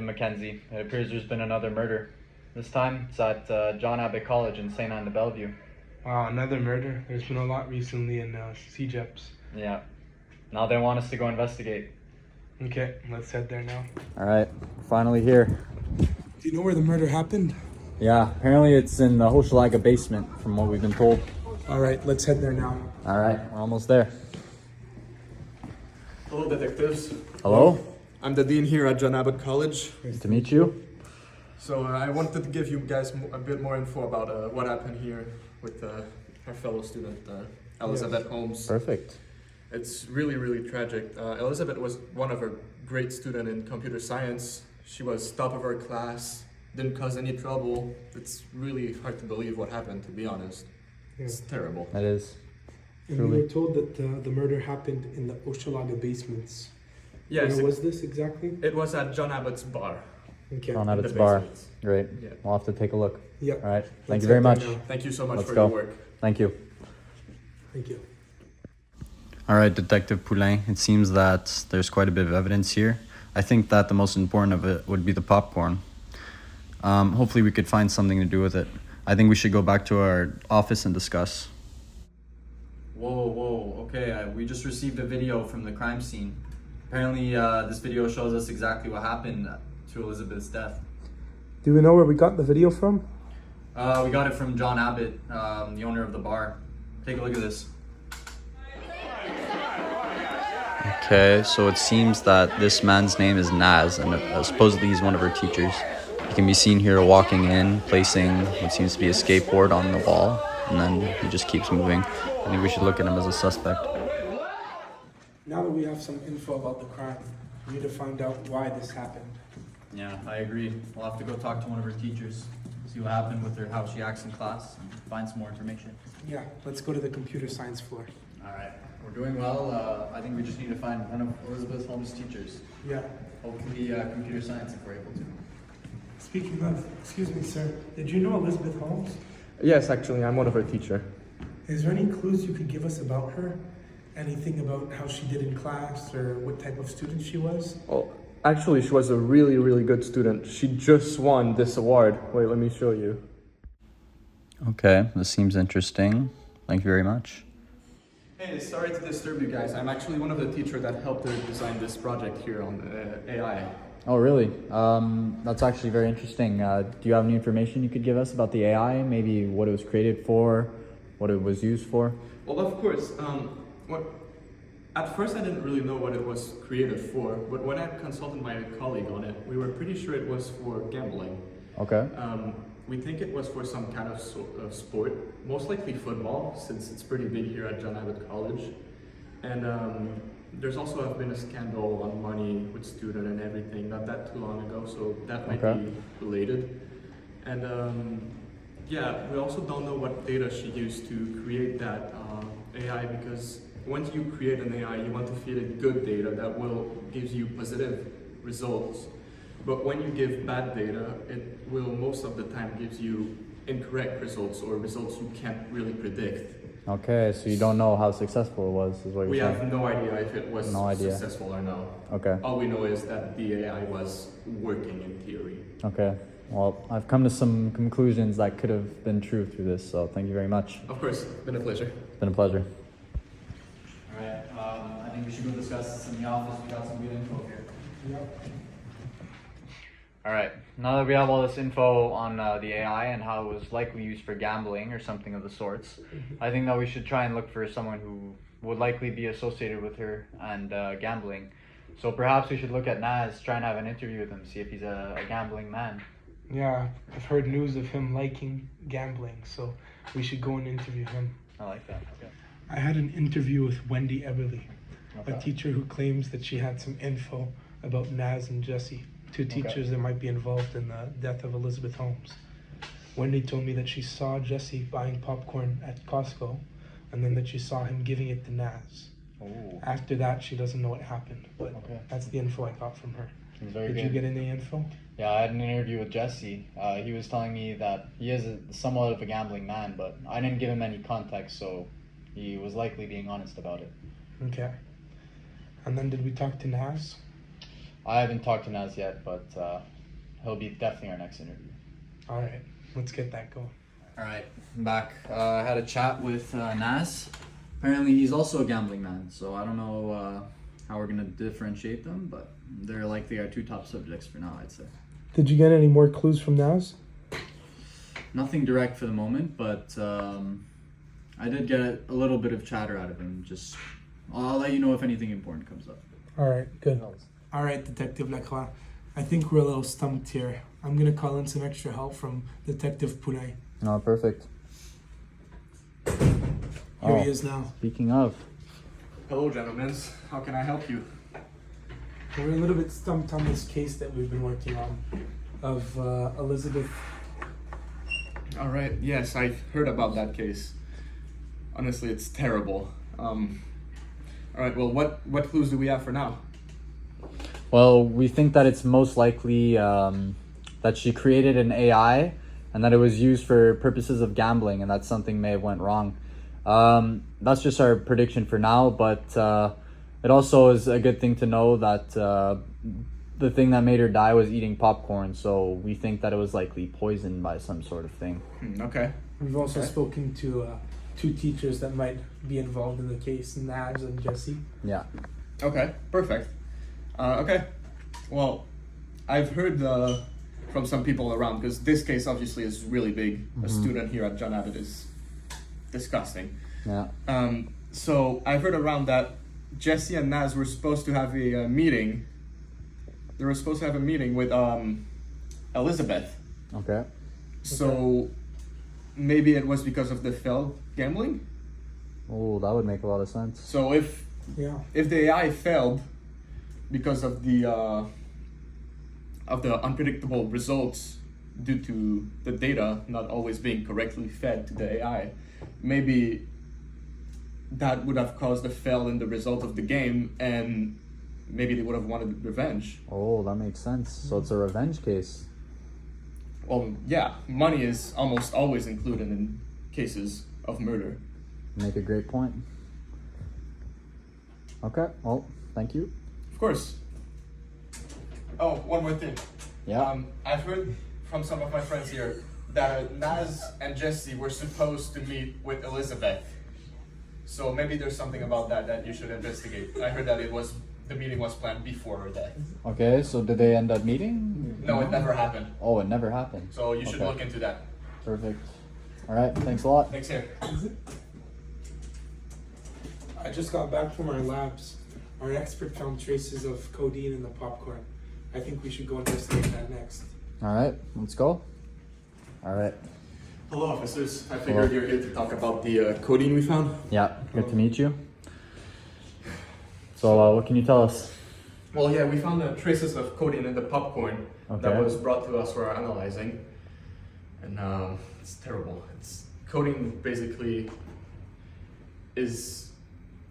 Mackenzie. It appears there's been another murder. This time, it's at John Abbott College in St. Anne de Bellevue. Wow, another murder. There's been a lot recently in CJEPs. Yeah. Now they want us to go investigate. Okay, let's head there now. All right, finally here. Do you know where the murder happened? Yeah, apparently it's in the Hochelaga basement, from what we've been told. All right, let's head there now. All right, we're almost there. Hello, detectives. Hello? I'm the dean here at John Abbott College. Nice to meet you. So I wanted to give you guys a bit more info about what happened here with our fellow student, Elizabeth Holmes. Perfect. It's really, really tragic. Elizabeth was one of our great students in computer science. She was top of her class, didn't cause any trouble. It's really hard to believe what happened, to be honest. Yeah. It's terrible. That is. And Truly. we were told that the murder happened in the Hochelaga basements. Yes, Where was this exactly? it was at John Abbott's bar. Okay. John in Abbott's the bar. basements. Great. Yeah. We'll have to take a look. Yeah. All right. Thank Let's you very head there much. now. Thank you so much Let's for go. your work. Thank you. Thank you. All right, Detective Poulain, it seems that there's quite a bit of evidence here. I think that the most important of it would be the popcorn. Hopefully we could find something to do with it. I think we should go back to our office and discuss. Whoa, okay, we just received a video from the crime scene. Apparently this video shows us exactly what happened to Elizabeth's death. Do we know where we got the video from? We got it from John Abbott, the owner of the bar. Take a look at this. Okay, so it seems that this man's name is Naz, and supposedly he's one of her teachers. He can be seen here walking in, placing what seems to be a skateboard on the wall, and then he just keeps moving. I think we should look at him as a suspect. Now that we have some info about the crime, we need to find out why this happened. Yeah, I agree. We'll have to go talk to one of her teachers, see what happened with her, how she acts in class, and find some more information. Yeah, let's go to the computer science floor. All right, we're doing well. I think we just need to find one of Elizabeth Holmes' teachers. Yeah. Hopefully computer science if we're able to. Speaking of, excuse me, sir, did you know Elizabeth Holmes? Yes, actually, I'm one of her teachers. Is there any clues you could give us about her? Anything about how she did in class or what type of student she was? Well, actually, she was a really, really good student. She just won this award. Wait, let me show you. Okay, this seems interesting. Thank you very much. Hey, sorry to disturb you guys. I'm actually one of the teachers that helped her design this project here on AI. Oh, really? That's actually very interesting. Do you have any information you could give us about the AI? Maybe what it was created for, what it was used for? Well, of course. At first, I didn't really know what it was created for, but when I consulted my colleague on it, we were pretty sure it was for gambling. Okay. We think it was for some kind of sport, most likely football, since it's pretty big here at John Abbott College. And there's also been a scandal on money with student and everything, not that too long ago, so that might be related. And yeah, we also don't know what data she used to create that AI, because once you create an AI, you want to feed it good data that will give you positive results. But when you give bad data, it will most of the time gives you incorrect results or results you can't really predict. Okay, so you don't know how successful it was, is what We you're saying? have no idea if it was successful or no. Okay. All we know is that the AI was working in theory. Okay. Well, I've come to some conclusions that could have been true through this, so thank you very much. Of course, been a pleasure. It's been a pleasure. All right, I think we should go discuss this in the office. We got some good info here. Yep. All right, now that we have all this info on the AI and how it was likely used for gambling or something of the sorts, I think that we should try and look for someone who would likely be associated with her and gambling. So perhaps we should look at Naz, try and have an interview with him, see if he's a gambling man. Yeah, I've heard news of him liking gambling, so we should go and interview him. I like that. Okay. I had an interview with Wendy Everly, a Okay. teacher who claims that she had some info about Naz and Jesse, two teachers that might be involved in the death of Elizabeth Holmes. Wendy told me that she saw Jesse buying popcorn at Costco, and then that she saw him giving it to Naz. Oh. After that, she doesn't know what happened, but that's the info I got from her. Did you get any info? Yeah, I had an interview with Jesse. He was telling me that he is somewhat of a gambling man, but I didn't give him any context, so he was likely being honest about it. Okay. And then did we talk to Naz? I haven't talked to Naz yet, but he'll be definitely our next interview. All right, let's get that going. All right, I'm back. I had a chat with Naz. Apparently, he's also a gambling man, so I don't know how we're gonna differentiate them, but they're likely our two top subjects for now, I'd say. Did you get any more clues from Naz? Nothing direct for the moment, but I did get a little bit of chatter out of him. Just, I'll let you know if anything important comes up. All right, good. All right, Detective Leclerc. I think we're a little stumped here. I'm gonna call in some extra help from Detective Punay. Oh, perfect. Here he is now. Speaking of. Hello, gentlemen. How can I help you? We're a little bit stumped on this case that we've been working on of Elizabeth. All right. Yes, I've heard about that case. Honestly, it's terrible. All right. Well, what clues do we have for now? Well, we think that it's most likely that she created an AI and that it was used for purposes of gambling, and that something may have went wrong. That's just our prediction for now, but it also is a good thing to know that the thing that made her die was eating popcorn, so we think that it was likely poisoned by some sort of thing. Okay. We've also spoken to two teachers that might be involved in the case, Naz and Jesse. Yeah. Okay. Perfect. Okay. Well, I've heard from some people around, because this case obviously is really big. A student here at John Abbott is disgusting. Yeah. So I've heard around that Jesse and Naz were supposed to have a meeting. They were supposed to have a meeting with Elizabeth. Okay. So maybe it was because of the failed gambling. Oh, that would make a lot of sense. So if the AI failed because of the unpredictable results due to the data not always being correctly fed to the AI, maybe that would have caused a fail in the result of the game, and maybe they would have wanted revenge. Oh, that makes sense. So it's a revenge case. Well, yeah, money is almost always included in cases of murder. Make a great point. Okay, well, thank you. Of course. Oh, one more thing. Yeah. I've heard from some of my friends here that Naz and Jesse were supposed to meet with Elizabeth. So maybe there's something about that you should investigate. I heard that the meeting was planned before her death. Okay, so did they end up meeting? No, it never happened. Oh, it never happened. So you should look into that. Perfect. All right, thanks a lot. Thanks, here. I just got back from our labs. Our expert found traces of codeine in the popcorn. I think we should go investigate that next. All right, let's go. All right. Hello, officers. I figured you're here to talk about the codeine we found. Yeah, good to meet you. So, what can you tell us? Well, yeah, we found traces of codeine in the popcorn that Okay. was brought to us for our analyzing. And it's terrible. Codeine basically is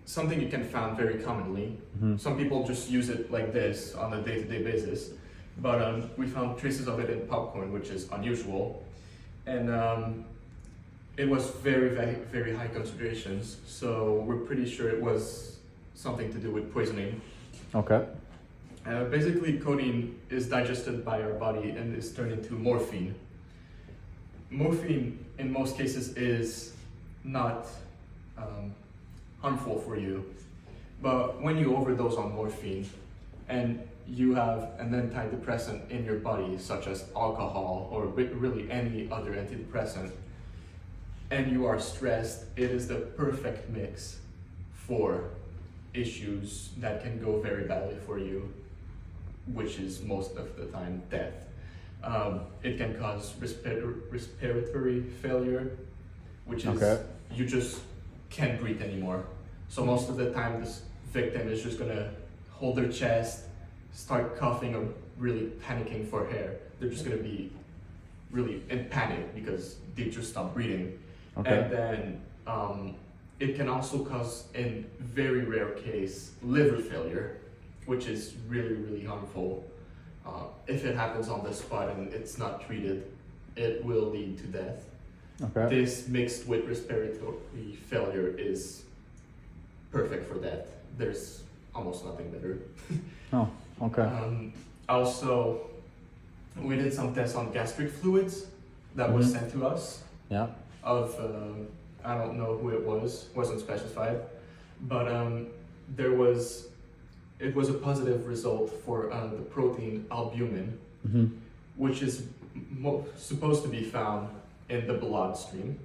something you can find very commonly. Some people just use it like this on a day-to-day basis. But we found traces of it in popcorn, which is unusual. And it was very, very, very high concentrations. So we're pretty sure it was something to do with poisoning. Okay. Basically, codeine is digested by our body and is turned into morphine. Morphine, in most cases, is not harmful for you. But when you overdose on morphine and you have an antidepressant in your body, such as alcohol or really any other antidepressant, and you are stressed, it is the perfect mix for issues that can go very badly for you, which is most of the time death. It can cause respiratory failure, which is you just can't breathe anymore. So most of the time this victim is just gonna hold their chest, start coughing or really panicking for air. They're just gonna be really in panic because they just stopped breathing. Okay. And then it can also cause, in very rare case, liver failure, which is really, really harmful. If it happens on the spot and it's not treated, it will lead to death. Okay. This mixed with respiratory failure is perfect for death. There's almost nothing better. Oh. Okay. Also, we did some tests on gastric fluids that was sent to us. Yeah. Of I don't know who it wasn't specified, but it was a positive result for the protein albumin, which is supposed to be found in the bloodstream.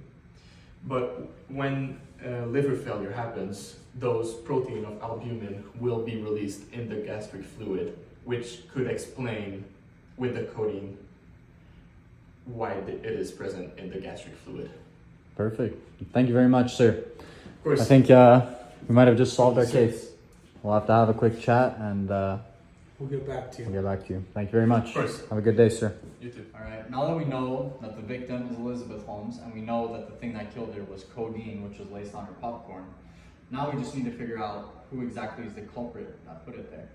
But when liver failure happens, those protein of albumin will be released in the gastric fluid, which could explain with the codeine why it is present in the gastric fluid. Perfect. Thank you very much, sir. Of course. I think we might have just solved our case. We'll have to have a quick chat and We'll get back to you. we'll get back to you. Thank you very much. Of course. Have a good day, sir. You too. All right. Now that we know that the victim is Elizabeth Holmes and we know that the thing that killed her was codeine, which was laced on her popcorn, now we just need to figure out who exactly is the culprit that put it there.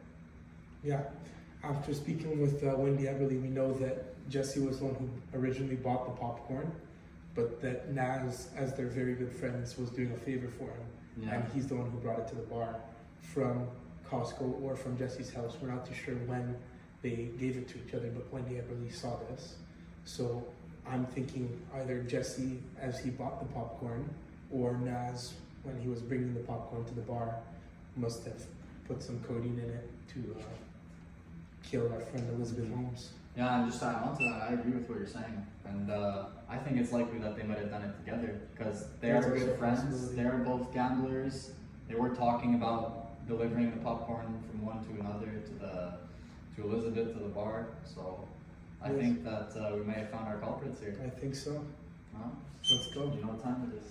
Yeah. After speaking with Wendy Everly, we know that Jesse was the one who originally bought the popcorn, but that Naz, as they're very good friends, was doing a favor for him. Yeah. And he's the one who brought it to the bar from Costco or from Jesse's house. We're not too sure when they gave it to each other, but Wendy Everly saw this. So I'm thinking either Jesse, as he bought the popcorn, or Naz, when he was bringing the popcorn to the bar, must have put some codeine in it to kill our friend Elizabeth Holmes. Yeah, and just to add on to that, I agree with what you're saying. And I think it's likely that they might have done it together because they are good friends. They are both gamblers. They were talking about delivering the popcorn from one to another to Elizabeth to the bar. So I think that we may have found our culprits here. I think so. Well, Let's go. you know what time it is.